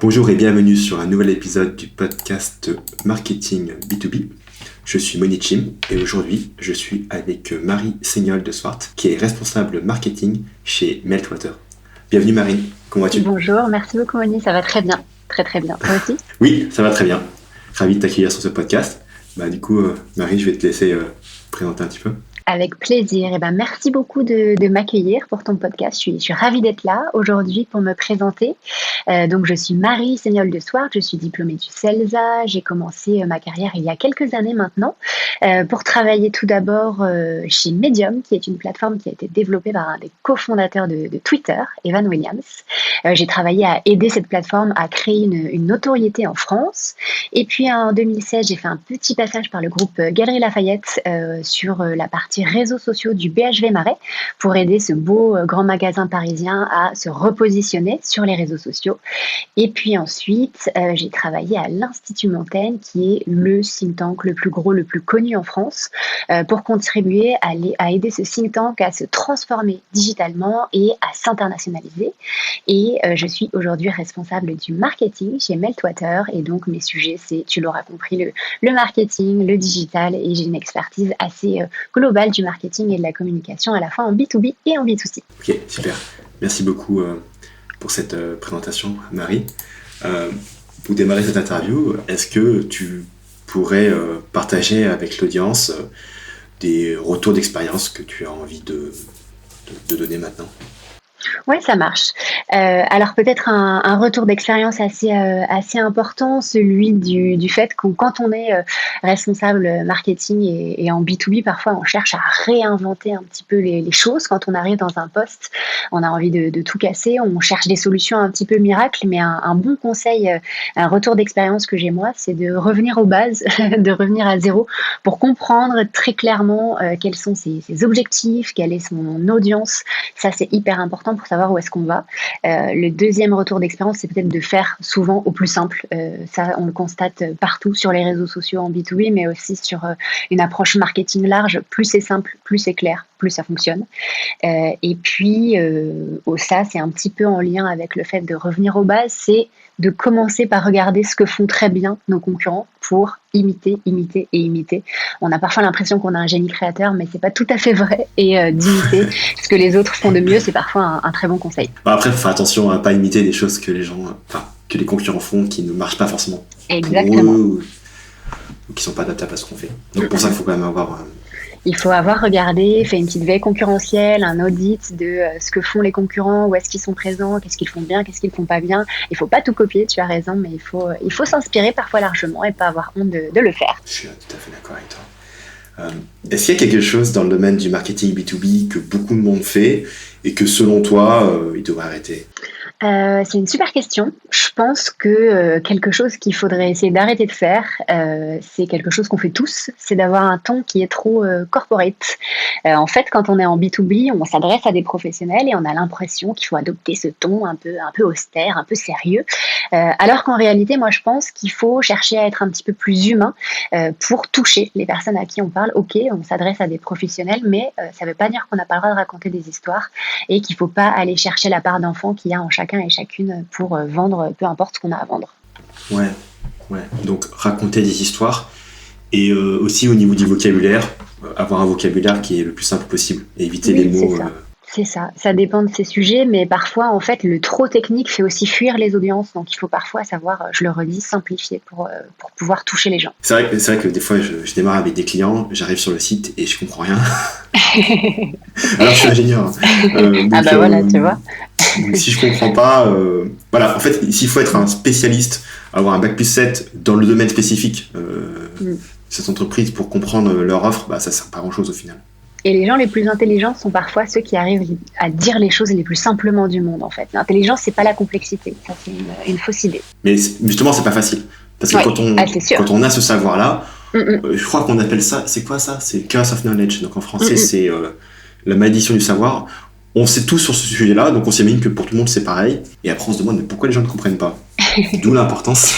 Bonjour et bienvenue sur un nouvel épisode du podcast Marketing B2B. Je suis Moni Chim et aujourd'hui je suis avec Marie Seignol de Swart qui est responsable marketing chez Meltwater. Bienvenue Marie, comment vas-tu ? Bonjour, merci beaucoup Moni, ça va très bien, très bien. Toi aussi ? Oui, ça va très bien. Ravi de t'accueillir sur ce podcast. Du coup, Marie, je vais te laisser présenter un petit peu. Avec plaisir. Merci beaucoup de m'accueillir pour ton podcast. Je suis ravie d'être là aujourd'hui pour me présenter. Donc, je suis Marie Seignol de Swart. Je suis diplômée du CELSA. J'ai commencé ma carrière il y a quelques années maintenant pour travailler tout d'abord chez Medium, qui est une plateforme qui a été développée par un des cofondateurs de Twitter, Evan Williams. J'ai travaillé à aider cette plateforme à créer une notoriété en France. Et puis, en 2016, j'ai fait un petit passage par le groupe Galeries Lafayette sur la partie réseaux sociaux du BHV Marais pour aider ce beau grand magasin parisien à se repositionner sur les réseaux sociaux. Et puis ensuite, j'ai travaillé à l'Institut Montaigne, qui est le think tank le plus gros, le plus connu en France, pour contribuer à aider ce think tank à se transformer digitalement et à s'internationaliser. Et je suis aujourd'hui responsable du marketing chez Meltwater. Et donc, mes sujets, c'est, tu l'auras compris, le marketing, le digital. Et j'ai une expertise assez globale du marketing et de la communication, à la fois en B2B et en B2C. Ok, super. Merci beaucoup pour cette présentation, Marie. Pour démarrer cette interview, est-ce que tu pourrais partager avec l'audience des retours d'expérience que tu as envie de donner maintenant ? Oui, ça marche. Alors peut-être un retour d'expérience assez important, celui du fait que quand on est responsable marketing et en B2B, parfois on cherche à réinventer un petit peu les choses. Quand on arrive dans un poste, on a envie de tout casser, on cherche des solutions un petit peu miracles, mais un bon conseil, un retour d'expérience que j'ai moi, c'est de revenir aux bases, de revenir à zéro pour comprendre très clairement quels sont ses objectifs, quelle est son audience. Ça, c'est hyper important pour savoir où est-ce qu'on va. Le deuxième retour d'expérience, c'est peut-être de faire souvent au plus simple. Ça, on le constate partout sur les réseaux sociaux en B2B, mais aussi sur une approche marketing large. Plus c'est simple, plus c'est clair, plus ça fonctionne. Et puis, ça, c'est un petit peu en lien avec le fait de revenir aux bases, c'est de commencer par regarder ce que font très bien nos concurrents pour imiter. On a parfois l'impression qu'on a un génie créateur, mais c'est pas tout à fait vrai. Et d'imiter ce que les autres font de mieux, c'est parfois un très bon conseil. Après, il faut faire attention à pas imiter des choses que que les concurrents font, qui ne marchent pas forcément. Exactement. Pour eux, ou qui sont pas adaptables à ce qu'on fait. Donc pour ça, il faut quand même avoir... Il faut avoir regardé, fait une petite veille concurrentielle, un audit de ce que font les concurrents, où est-ce qu'ils sont présents, qu'est-ce qu'ils font bien, qu'est-ce qu'ils font pas bien. Il faut pas tout copier, tu as raison, mais il faut s'inspirer parfois largement et pas avoir honte de le faire. Je suis tout à fait d'accord avec toi. Est-ce qu'il y a quelque chose dans le domaine du marketing B2B que beaucoup de monde fait et que selon toi, il devrait arrêter ? C'est une super question. Je pense que quelque chose qu'il faudrait essayer d'arrêter de faire, c'est quelque chose qu'on fait tous, c'est d'avoir un ton qui est trop corporate. En fait, quand on est en B2B, on s'adresse à des professionnels et on a l'impression qu'il faut adopter ce ton un peu austère, un peu sérieux. Alors qu'en réalité, moi, je pense qu'il faut chercher à être un petit peu plus humain pour toucher les personnes à qui on parle. Ok, on s'adresse à des professionnels, mais ça ne veut pas dire qu'on n'a pas le droit de raconter des histoires et qu'il ne faut pas aller chercher la part d'enfant qu'il y a en chacun et chacune pour vendre peu importe ce qu'on a à vendre. Ouais. Donc raconter des histoires et aussi au niveau du vocabulaire, avoir un vocabulaire qui est le plus simple possible et éviter les mots... C'est ça dépend de ces sujets, mais parfois, en fait, le trop technique fait aussi fuir les audiences, donc il faut parfois savoir, je le redis, simplifier pour pouvoir toucher les gens. C'est vrai que des fois, je démarre avec des clients, j'arrive sur le site et je comprends rien. Alors, je suis ingénieur. Voilà, tu vois. Donc, si je comprends pas... en fait, s'il faut être un spécialiste, avoir un bac+7 dans le domaine spécifique de cette entreprise pour comprendre leur offre, ça sert pas à grand-chose au final. Et les gens les plus intelligents sont parfois ceux qui arrivent à dire les choses les plus simplement du monde, en fait. L'intelligence, c'est pas la complexité. Ça, c'est une fausse idée. Mais justement, c'est pas facile. Parce que quand on a ce savoir-là, je crois qu'on appelle ça... C'est quoi ça ? C'est curse of knowledge. Donc en français, c'est la malédiction du savoir. On sait tout sur ce sujet-là, donc on s'imagine que pour tout le monde, c'est pareil. Et après, on se demande pourquoi les gens ne comprennent pas. D'où l'importance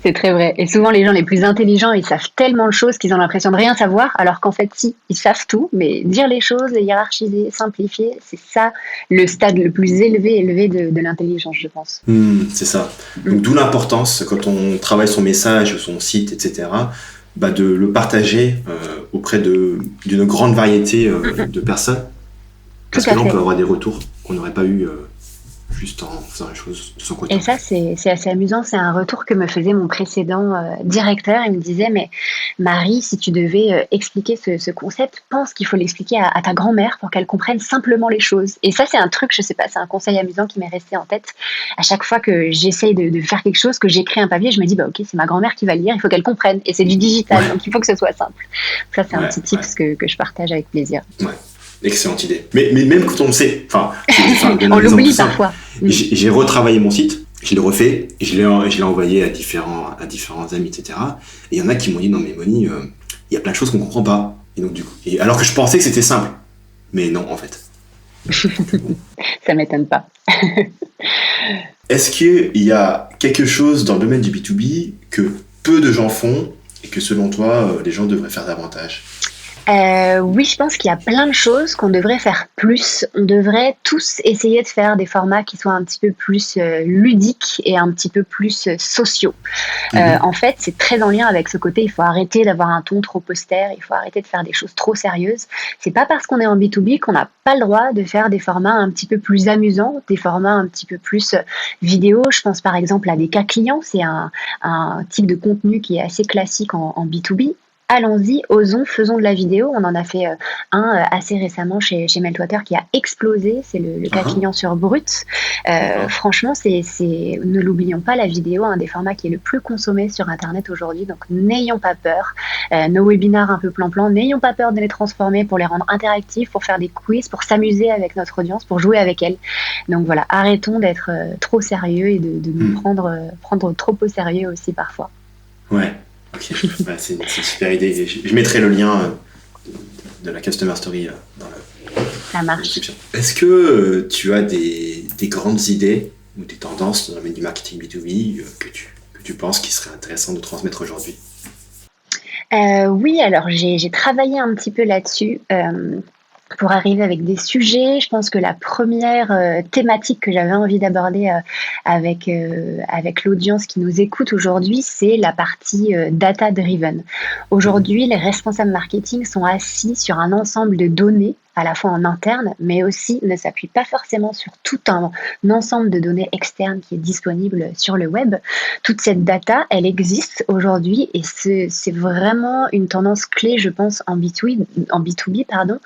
C'est très vrai. Et souvent, les gens les plus intelligents, ils savent tellement de choses qu'ils ont l'impression de rien savoir, alors qu'en fait, si, ils savent tout, mais dire les choses, les hiérarchiser, simplifier, c'est ça le stade le plus élevé de l'intelligence, je pense. C'est ça. Mm. Donc d'où l'importance, quand on travaille son message, son site, etc., bah, de le partager auprès d'une grande variété de personnes. Tout Parce que à là, on fait. peut avoir des retours qu'on n'aurait pas eu juste en faisant les choses de son côté. Et ça, c'est assez amusant. C'est un retour que me faisait mon précédent directeur. Il me disait, mais Marie, si tu devais expliquer ce concept, pense qu'il faut l'expliquer à ta grand-mère pour qu'elle comprenne simplement les choses. Et ça, c'est un truc, je sais pas, c'est un conseil amusant qui m'est resté en tête. À chaque fois que j'essaye de faire quelque chose, que j'écris un papier, je me dis, bah ok, c'est ma grand-mère qui va le lire, il faut qu'elle comprenne. Et c'est du digital, Ouais, donc il faut que ce soit simple. Ça, c'est un ouais, petit ouais, tips que je partage avec plaisir. ouais. Excellente idée. Mais même quand on le sait, enfin, je donne On un exemple tout l'oublie simple. parfois. Mm. J'ai retravaillé mon site, je l'ai refait, et je l'ai envoyé à différents amis, etc. Et il y en a qui m'ont dit, non mais Moni, il y a plein de choses qu'on comprend pas. Et donc du coup, alors que je pensais que c'était simple. Mais non, en fait. Ça m'étonne pas. Est-ce qu'il y a quelque chose dans le domaine du B2B que peu de gens font et que selon toi, les gens devraient faire davantage? Oui, je pense qu'il y a plein de choses qu'on devrait faire plus. On devrait tous essayer de faire des formats qui soient un petit peu plus ludiques et un petit peu plus sociaux. Mhm. En fait, c'est très en lien avec ce côté, il faut arrêter d'avoir un ton trop austère, il faut arrêter de faire des choses trop sérieuses. C'est pas parce qu'on est en B2B qu'on n'a pas le droit de faire des formats un petit peu plus amusants, des formats un petit peu plus vidéo. Je pense par exemple à des cas clients, c'est un type de contenu qui est assez classique en B2B. Allons-y, osons, faisons de la vidéo. On en a fait un assez récemment chez Meltwater qui a explosé. C'est le cas Ah, client sur Brut. d'accord. Franchement, ne l'oublions pas, la vidéo, un des formats qui est le plus consommé sur Internet aujourd'hui. Donc, n'ayons pas peur. Nos webinars un peu plan-plan, n'ayons pas peur de les transformer pour les rendre interactifs, pour faire des quiz, pour s'amuser avec notre audience, pour jouer avec elle. Donc voilà, arrêtons d'être trop sérieux et de nous Hmm. prendre trop au sérieux aussi parfois. Ouais, ok. Ouais, c'est une super idée. Et je mettrai le lien de la Customer Story dans Ça la marche. description. Est-ce que tu as des grandes idées ou des tendances dans le domaine du marketing B2B que tu penses qu'il serait intéressant de transmettre aujourd'hui? Oui, alors j'ai travaillé un petit peu là-dessus, pour arriver avec des sujets. Je pense que la première thématique que j'avais envie d'aborder, avec l'audience qui nous écoute aujourd'hui, c'est la partie, data driven. Mhm. Aujourd'hui, les responsables marketing sont assis sur un ensemble de données, à la fois en interne, mais aussi ne s'appuient pas forcément sur tout un ensemble de données externes qui est disponible sur le web. Toute cette data, elle existe aujourd'hui et c'est vraiment une tendance clé, je pense, en B2B, pardon,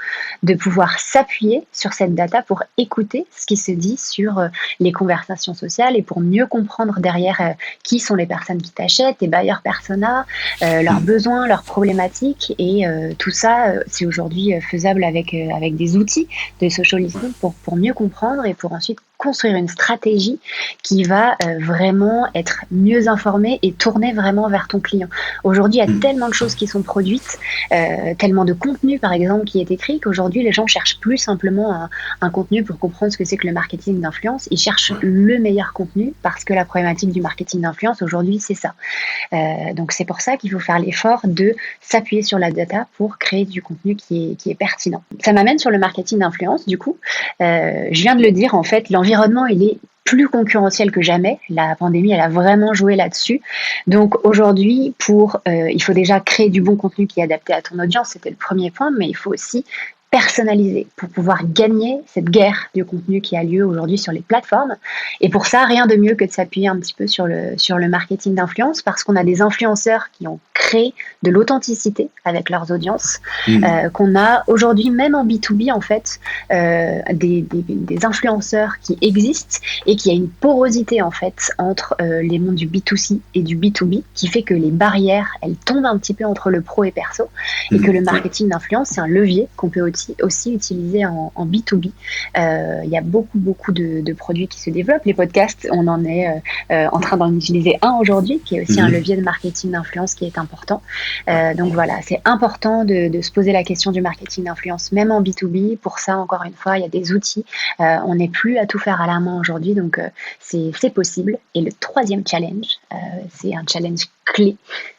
de pouvoir s'appuyer sur cette data pour écouter ce qui se dit sur les conversations sociales et pour mieux comprendre derrière qui sont les personnes qui t'achètent, tes buyers persona, leurs Hmm. besoins, leurs problématiques et tout ça, c'est aujourd'hui faisable avec des outils de social Ouais. listening pour mieux comprendre et pour ensuite construire une stratégie qui va vraiment être mieux informée et tournée vraiment vers ton client. Aujourd'hui, il y a Hmm. tellement de choses qui sont produites, tellement de contenu par exemple qui est écrit qu'aujourd'hui les gens cherchent plus simplement un contenu pour comprendre ce que c'est que le marketing d'influence, ils cherchent Ouais. le meilleur contenu parce que la problématique du marketing d'influence aujourd'hui c'est ça. Donc c'est pour ça qu'il faut faire l'effort de s'appuyer sur la data pour créer du contenu qui est pertinent. Ça m'amène sur le marketing d'influence du coup. Je viens de le dire en fait, l'environnement il est plus concurrentiel que jamais. La pandémie, elle a vraiment joué là-dessus. Donc aujourd'hui, il faut déjà créer du bon contenu qui est adapté à ton audience, c'était le premier point, mais il faut aussi personnaliser pour pouvoir gagner cette guerre du contenu qui a lieu aujourd'hui sur les plateformes. Et pour ça, rien de mieux que de s'appuyer un petit peu sur le marketing d'influence parce qu'on a des influenceurs qui ont créé de l'authenticité avec leurs audiences, Hmm. qu'on a aujourd'hui même en B2B en fait, des influenceurs qui existent et qu'il y a une porosité en fait entre les mondes du B2C et du B2B qui fait que les barrières elles tombent un petit peu entre le pro et perso et que Hmm. le Ouais. marketing d'influence c'est un levier qu'on peut aussi utilisé en B2B. Il y a beaucoup de produits qui se développent. Les podcasts, on en est en train d'en utiliser un aujourd'hui, qui est aussi un levier de marketing d'influence qui est important. Donc voilà, c'est important de se poser la question du marketing d'influence, même en B2B. Pour ça, encore une fois, il y a des outils. On n'est plus à tout faire à la main aujourd'hui, donc c'est possible. Et le troisième challenge, c'est un challenge clé,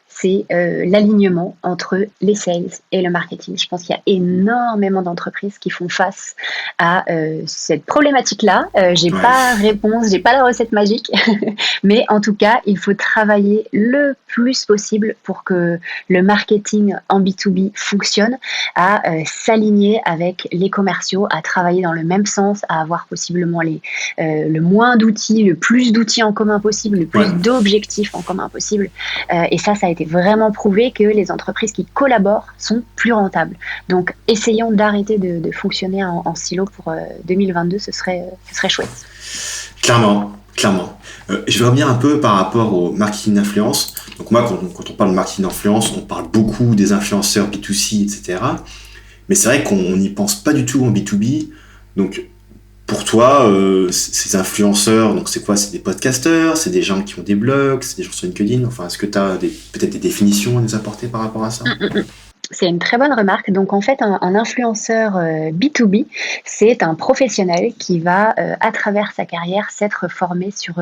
c'est l'alignement entre les sales et le marketing. Je pense qu'il y a énormément d'entreprises qui font face à cette problématique-là. J'ai pas réponse, j'ai pas la recette magique, mais en tout cas, il faut travailler le plus possible pour que le marketing en B2B fonctionne, à s'aligner avec les commerciaux, à travailler dans le même sens, à avoir possiblement le moins d'outils, le plus d'outils en commun possible, le plus d'objectifs en commun possible. Et ça a été vraiment prouvé que les entreprises qui collaborent sont plus rentables. Donc, essayons d'arrêter de fonctionner en silo pour 2022, ce serait chouette. Clairement. Je vais revenir un peu par rapport au marketing d'influence. Donc moi, quand on parle de marketing d'influence, on parle beaucoup des influenceurs B2C, etc. Mais c'est vrai qu'on n'y pense pas du tout en B2B. Donc, pour toi, ces influenceurs, donc c'est quoi? C'est des podcasteurs, c'est des gens qui ont des blogs, c'est des gens sur LinkedIn. Enfin, est-ce que tu as peut-être des définitions à nous apporter par rapport à ça? C'est une très bonne remarque. Donc en fait, un influenceur B2B, c'est un professionnel qui va, à travers sa carrière, s'être formé sur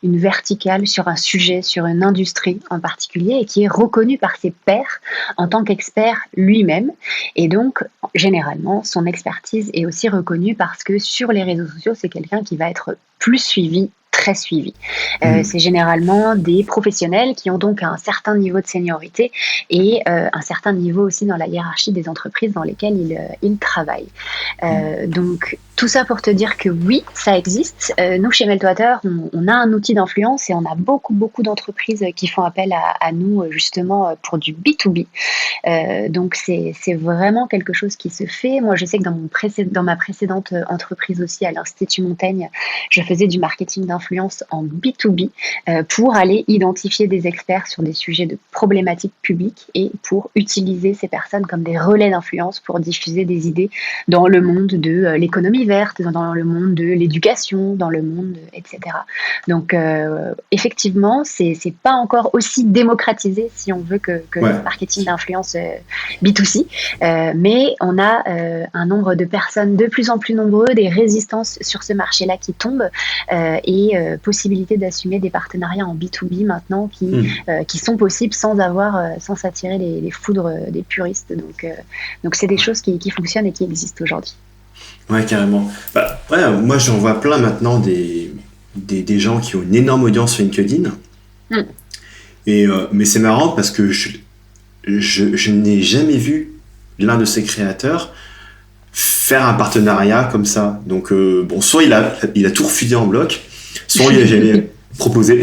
une verticale, sur un sujet, sur une industrie en particulier, et qui est reconnu par ses pairs en tant qu'expert lui-même. Et donc, généralement, son expertise est aussi reconnue parce que sur les réseaux sociaux, c'est quelqu'un qui va être plus suivi, très suivi. C'est généralement des professionnels qui ont donc un certain niveau de seniorité et un certain niveau aussi dans la hiérarchie des entreprises dans lesquelles ils travaillent. Donc, tout ça pour te dire que oui, ça existe. Nous, chez Meltwater, on a un outil d'influence et on a beaucoup d'entreprises qui font appel à nous justement pour du B2B. Donc, c'est vraiment quelque chose qui se fait. Moi, je sais que dans ma précédente entreprise aussi, à l'Institut Montaigne, je faisais du marketing d'influence en B2B pour aller identifier des experts sur des sujets de problématiques publiques et pour utiliser ces personnes comme des relais d'influence pour diffuser des idées dans le monde de l'économie verte, dans le monde de l'éducation, dans le monde, etc. Donc, effectivement, c'est pas encore aussi démocratisé, si on veut, que le marketing d'influence B2C, mais on a un nombre de personnes de plus en plus nombreux, des résistances sur ce marché-là qui tombent, et possibilité d'assumer des partenariats en B2B maintenant qui sont possibles sans s'attirer les foudres des puristes. Donc c'est des choses qui fonctionnent et qui existent aujourd'hui. Ouais, carrément. Moi j'en vois plein maintenant des gens qui ont une énorme audience sur LinkedIn. Mais c'est marrant parce que je n'ai jamais vu l'un de ces créateurs faire un partenariat comme ça. Donc soit il a tout refusé en bloc, soit il a jamais proposé.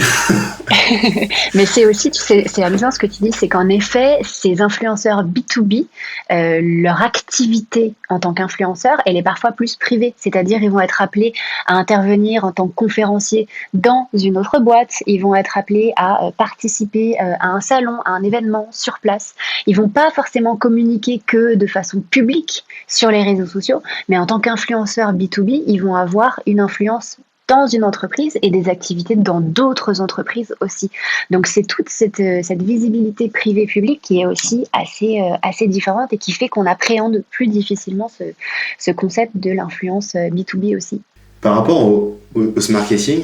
Mais c'est aussi, c'est amusant ce que tu dis, c'est qu'en effet, ces influenceurs B2B, leur activité en tant qu'influenceur, elle est parfois plus privée. C'est-à-dire, ils vont être appelés à intervenir en tant que conférencier dans une autre boîte. Ils vont être appelés à participer à un salon, à un événement sur place. Ils vont pas forcément communiquer que de façon publique sur les réseaux sociaux, mais en tant qu'influenceur B2B, ils vont avoir une influence dans une entreprise et des activités dans d'autres entreprises aussi. Donc c'est toute cette visibilité privée-publique qui est aussi assez différente et qui fait qu'on appréhende plus difficilement ce concept de l'influence B2B aussi. Par rapport au marketing,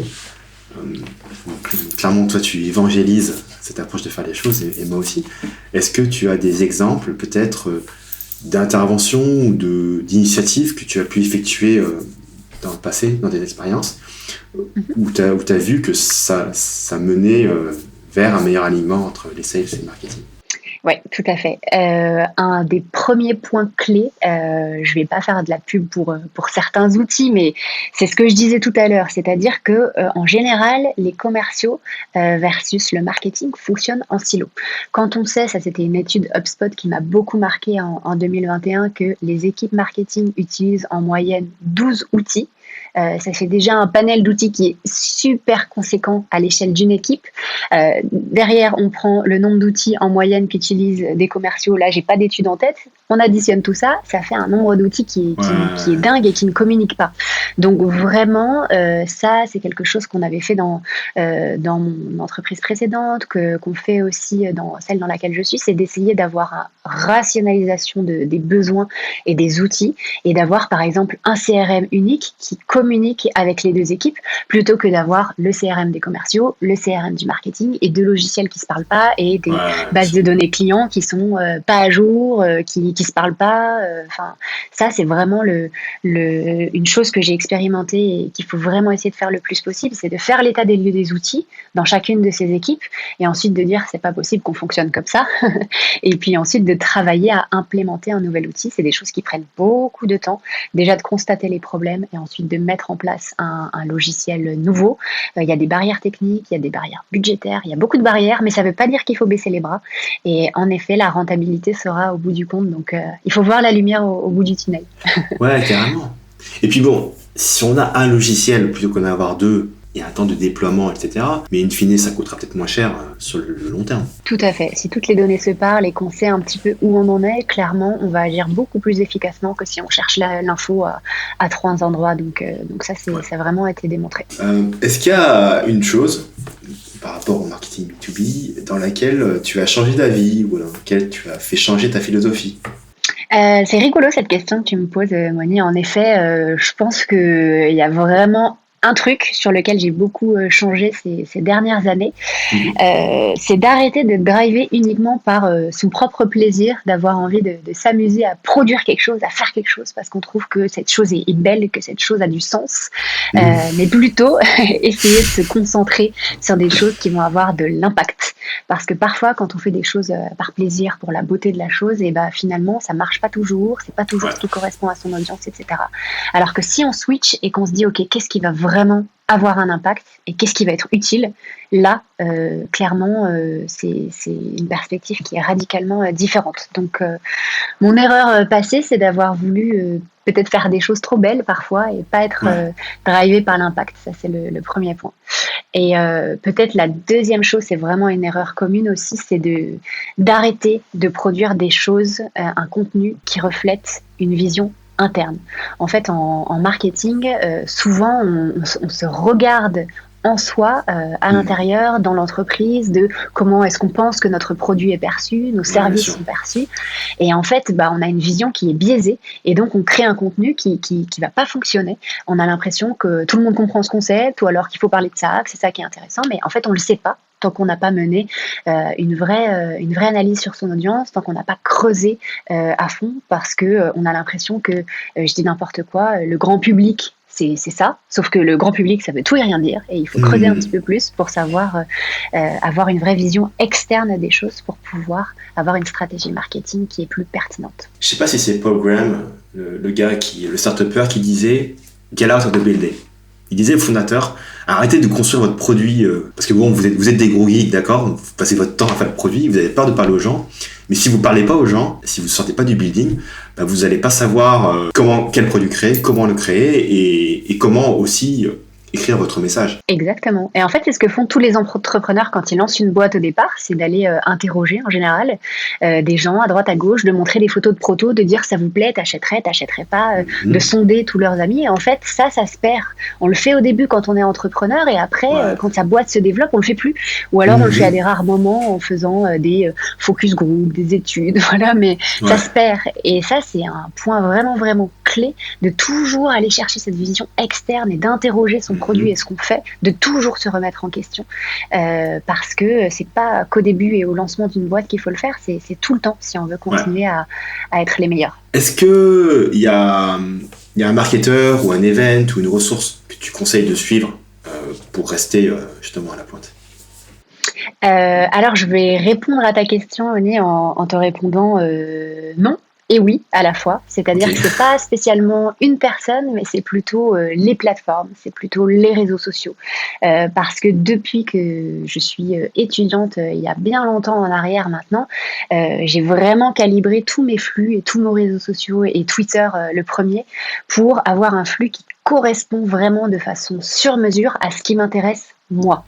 clairement toi tu évangélises cette approche de faire les choses et moi aussi. Est-ce que tu as des exemples peut-être d'interventions ou d'initiatives que tu as pu effectuer dans le passé, dans des expériences, où tu as vu que ça menait vers un meilleur alignement entre les sales et le marketing? Oui, tout à fait. Un des premiers points clés, je vais pas faire de la pub pour certains outils, mais c'est ce que je disais tout à l'heure, c'est-à-dire que en général, les commerciaux versus le marketing fonctionnent en silo. Quand on sait, ça c'était une étude HubSpot qui m'a beaucoup marqué en 2021, que les équipes marketing utilisent en moyenne 12 outils, Ça fait déjà un panel d'outils qui est super conséquent à l'échelle d'une équipe. Derrière, on prend le nombre d'outils en moyenne qu'utilisent des commerciaux. Là, j'ai pas d'études en tête. On additionne tout ça, ça fait un nombre d'outils qui est dingue et qui ne communique pas. Donc vraiment, ça, c'est quelque chose qu'on avait fait dans mon entreprise précédente, qu'on fait aussi dans celle dans laquelle je suis, c'est d'essayer d'avoir une rationalisation des besoins et des outils, et d'avoir par exemple un CRM unique qui communique avec les deux équipes, plutôt que d'avoir le CRM des commerciaux, le CRM du marketing, et deux logiciels qui se parlent pas, et des bases de données clients qui sont pas à jour, qui se parlent pas. Enfin, ça c'est vraiment une chose que j'ai expérimentée et qu'il faut vraiment essayer de faire le plus possible, c'est de faire l'état des lieux des outils dans chacune de ces équipes, et ensuite de dire c'est pas possible qu'on fonctionne comme ça, et puis ensuite de travailler à implémenter un nouvel outil. C'est des choses qui prennent beaucoup de temps, déjà de constater les problèmes et ensuite de mettre en place un logiciel nouveau. Il y a des barrières techniques, il y a des barrières budgétaires, il y a beaucoup de barrières, mais ça ne veut pas dire qu'il faut baisser les bras. Et en effet, la rentabilité sera au bout du compte, donc il faut voir la lumière au bout du tunnel. Ouais, carrément. Et puis bon, si on a un logiciel plutôt qu'en avoir deux, il y a un temps de déploiement, etc. Mais in fine, ça coûtera peut-être moins cher sur le long terme. Tout à fait. Si toutes les données se parlent et qu'on sait un petit peu où on en est, clairement, on va agir beaucoup plus efficacement que si on cherche l'info à trois endroits. Donc ça, ça a vraiment été démontré. Est-ce qu'il y a une chose par rapport au marketing B2B dans laquelle tu as changé d'avis ou dans laquelle tu as fait changer ta philosophie ? C'est rigolo cette question que tu me poses, Moni. En effet, je pense qu'il y a vraiment un truc sur lequel j'ai beaucoup changé ces dernières années, c'est d'arrêter de driver uniquement par son propre plaisir, d'avoir envie de s'amuser à produire quelque chose, à faire quelque chose, parce qu'on trouve que cette chose est belle, que cette chose a du sens, mais plutôt essayer de se concentrer sur des choses qui vont avoir de l'impact. Parce que parfois, quand on fait des choses par plaisir, pour la beauté de la chose, et ben finalement, ça marche pas toujours, c'est pas toujours ce qui correspond à son audience, etc. Alors que si on switch et qu'on se dit, ok, qu'est-ce qui va vraiment avoir un impact et qu'est-ce qui va être utile, là, clairement, c'est une perspective qui est radicalement différente. Donc, mon erreur passée, c'est d'avoir voulu peut-être faire des choses trop belles parfois et pas être drivé par l'impact. Ça, c'est le premier point. Et peut-être la deuxième chose, c'est vraiment une erreur commune aussi, c'est d'arrêter de produire des choses, un contenu qui reflète une vision interne. En fait, en marketing, souvent, on se regarde en soi, à l'intérieur, dans l'entreprise, de comment est-ce qu'on pense que notre produit est perçu, nos services sont perçus. Et en fait, on a une vision qui est biaisée, et donc on crée un contenu qui va pas fonctionner. On a l'impression que tout le monde comprend ce concept, ou alors qu'il faut parler de ça, que c'est ça qui est intéressant, mais en fait, on le sait pas tant qu'on n'a pas mené une vraie analyse sur son audience, tant qu'on n'a pas creusé à fond, parce que on a l'impression que, je dis n'importe quoi, le grand public, c'est ça, sauf que le grand public, ça veut tout et rien dire, et il faut creuser un petit peu plus pour savoir avoir une vraie vision externe des choses pour pouvoir avoir une stratégie marketing qui est plus pertinente. Je sais pas si c'est Paul Graham, le start-upper, qui disait « Get out of the building ». Il disait au fondateur, arrêtez de construire votre produit, parce que bon, vous êtes des gros geeks, d'accord, vous passez votre temps à faire le produit, vous avez peur de parler aux gens, mais si vous parlez pas aux gens, si vous sortez pas du building, vous allez pas savoir quel produit créer, comment le créer, et comment aussi écrire votre message. Exactement. Et en fait, c'est ce que font tous les entrepreneurs quand ils lancent une boîte au départ, c'est d'aller interroger en général des gens à droite, à gauche, de montrer des photos de proto, de dire ça vous plaît, t'achèterais pas, de sonder tous leurs amis. Et en fait, ça se perd. On le fait au début quand on est entrepreneur, et après, quand sa boîte se développe, on le fait plus. Ou alors on le fait à des rares moments en faisant des focus group, des études, voilà, mais ça se perd. Et ça, c'est un point vraiment, vraiment clé, de toujours aller chercher cette vision externe et d'interroger son produit et ce qu'on fait, de toujours se remettre en question, parce que c'est pas qu'au début et au lancement d'une boîte qu'il faut le faire, c'est tout le temps si on veut continuer à être les meilleurs. Est-ce que il y a un marketeur ou un event ou une ressource que tu conseilles de suivre pour rester justement à la pointe? Alors je vais répondre à ta question, Oni, en te répondant non et oui à la fois. C'est-à-dire Ok. que c'est pas spécialement une personne, mais c'est plutôt les plateformes, c'est plutôt les réseaux sociaux. Parce que depuis que je suis étudiante, il y a bien longtemps en arrière maintenant, j'ai vraiment calibré tous mes flux et tous mes réseaux sociaux et Twitter le premier pour avoir un flux qui correspond vraiment de façon sur mesure à ce qui m'intéresse moi.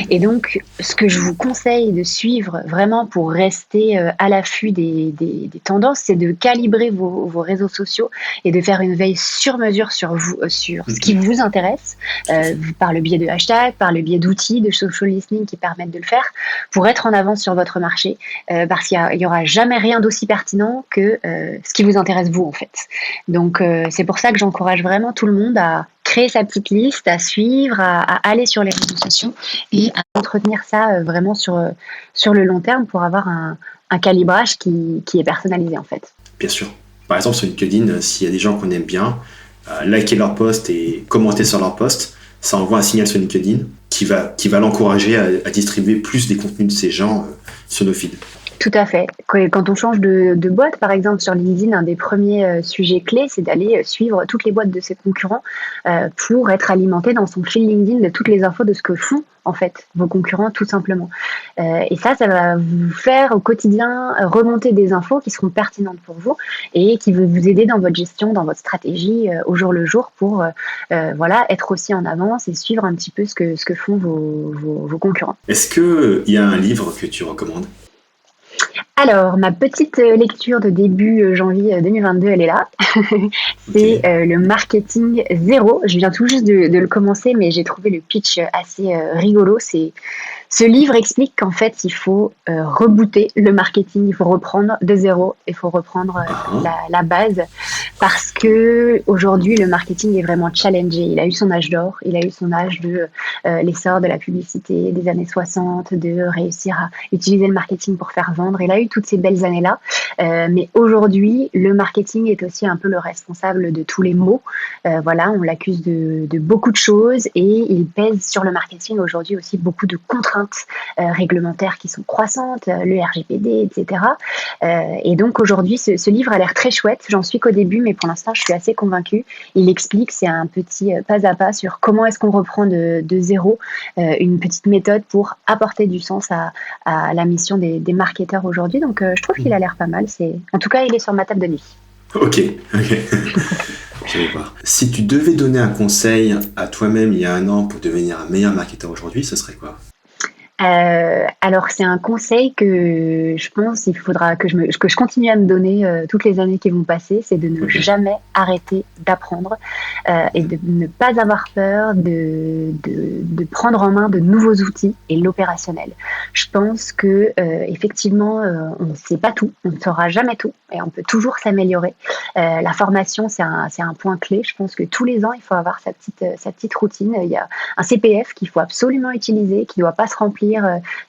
Et Hmm. donc, ce que je vous conseille de suivre vraiment pour rester à l'affût des tendances, c'est de calibrer vos réseaux sociaux et de faire une veille sur mesure sur vous, sur ce qui Mhm. vous intéresse, Tout à fait. par le biais de hashtags, par le biais d'outils de social listening qui permettent de le faire, pour être en avance sur votre marché, parce qu'il y aura jamais rien d'aussi pertinent que ce qui vous intéresse vous en fait. Donc, c'est pour ça que j'encourage vraiment tout le monde à créer sa petite liste, à suivre, à aller sur les réseaux sociaux et à entretenir ça vraiment sur le long terme pour avoir un calibrage qui est personnalisé en fait. Bien sûr. Par exemple, sur LinkedIn, s'il y a des gens qu'on aime bien, liker leur post et commenter sur leur post, ça envoie un signal sur LinkedIn qui va l'encourager à distribuer plus des contenus de ces gens sur nos feeds. Tout à fait. Quand on change de boîte, par exemple sur LinkedIn, un des premiers sujets clés, c'est d'aller suivre toutes les boîtes de ses concurrents pour être alimenté dans son fil LinkedIn de toutes les infos de ce que font en fait vos concurrents tout simplement. Et ça va vous faire au quotidien remonter des infos qui seront pertinentes pour vous et qui vont vous aider dans votre gestion, dans votre stratégie au jour le jour pour voilà, être aussi en avance et suivre un petit peu ce que font vos concurrents. Est-ce qu'il y a un livre que tu recommandes? Alors, ma petite lecture de début janvier 2022, elle est là. Ok. C'est le marketing zéro. Je viens tout juste de le commencer, mais j'ai trouvé le pitch assez rigolo. Ce livre explique qu'en fait, il faut rebooter le marketing, il faut reprendre de zéro, il faut reprendre Ah, la base, parce que aujourd'hui, le marketing est vraiment challengé. Il a eu son âge d'or, il a eu son âge de l'essor de la publicité des années 60, de réussir à utiliser le marketing pour faire vendre. Il a eu toutes ces belles années-là, mais aujourd'hui, le marketing est aussi un peu le responsable de tous les maux. Voilà, on l'accuse de beaucoup de choses et il pèse sur le marketing aujourd'hui aussi beaucoup de contraintes réglementaires qui sont croissantes, le RGPD, etc. Et donc aujourd'hui, ce livre a l'air très chouette. J'en suis qu'au début, mais pour l'instant, je suis assez convaincue. Il explique, c'est un petit pas à pas sur comment est-ce qu'on reprend de zéro, une petite méthode pour apporter du sens à la mission des marketeurs aujourd'hui. Donc je trouve qu'il a l'air pas mal. En tout cas, il est sur ma table de nuit. ok, ok. Je vais voir. Si tu devais donner un conseil à toi-même il y a un an pour devenir un meilleur marketeur aujourd'hui, ce serait quoi? Alors c'est un conseil que je pense il faudra que je continue à me donner toutes les années qui vont passer, c'est de ne Ok. jamais arrêter d'apprendre et de ne pas avoir peur de prendre en main de nouveaux outils et l'opérationnel. Je pense que effectivement on ne sait pas tout, on ne saura jamais tout et on peut toujours s'améliorer. La formation c'est un point clé. Je pense que tous les ans il faut avoir sa petite routine. Il y a un CPF qu'il faut absolument utiliser, qui ne doit pas se remplir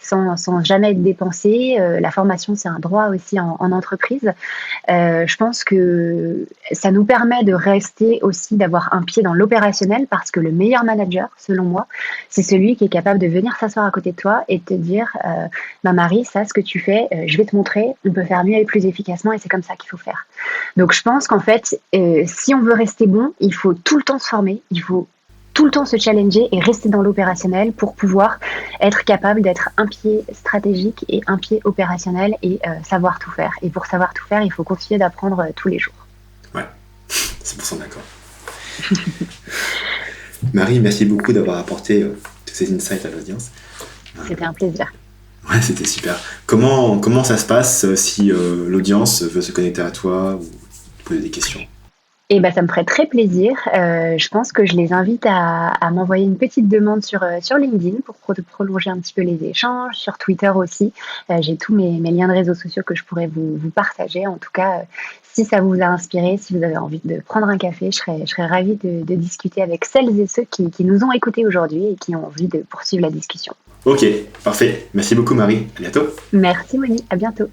sans jamais être dépensé. La formation, c'est un droit aussi en entreprise. Je pense que ça nous permet de rester aussi, d'avoir un pied dans l'opérationnel parce que le meilleur manager, selon moi, c'est celui qui est capable de venir s'asseoir à côté de toi et de te dire bah Marie, ça, ce que tu fais, je vais te montrer, on peut faire mieux et plus efficacement et c'est comme ça qu'il faut faire. Donc je pense qu'en fait, si on veut rester bon, il faut tout le temps se former, il faut tout le temps se challenger et rester dans l'opérationnel pour pouvoir être capable d'être un pied stratégique et un pied opérationnel et savoir tout faire. Et pour savoir tout faire, il faut continuer d'apprendre tous les jours. Ouais, 100% d'accord. Marie, merci beaucoup d'avoir apporté tous ces insights à l'audience. C'était un plaisir. Ouais, c'était super. Comment ça se passe si l'audience veut se connecter à toi ou te poser des questions? Et ben, ça me ferait très plaisir. Je pense que je les invite à m'envoyer une petite demande sur LinkedIn pour prolonger un petit peu les échanges, sur Twitter aussi. J'ai tous mes liens de réseaux sociaux que je pourrais vous partager. En tout cas, si ça vous a inspiré, si vous avez envie de prendre un café, je serais ravie de discuter avec celles et ceux qui nous ont écoutés aujourd'hui et qui ont envie de poursuivre la discussion. Ok, parfait. Merci beaucoup Marie. À bientôt. Merci Moni, à bientôt.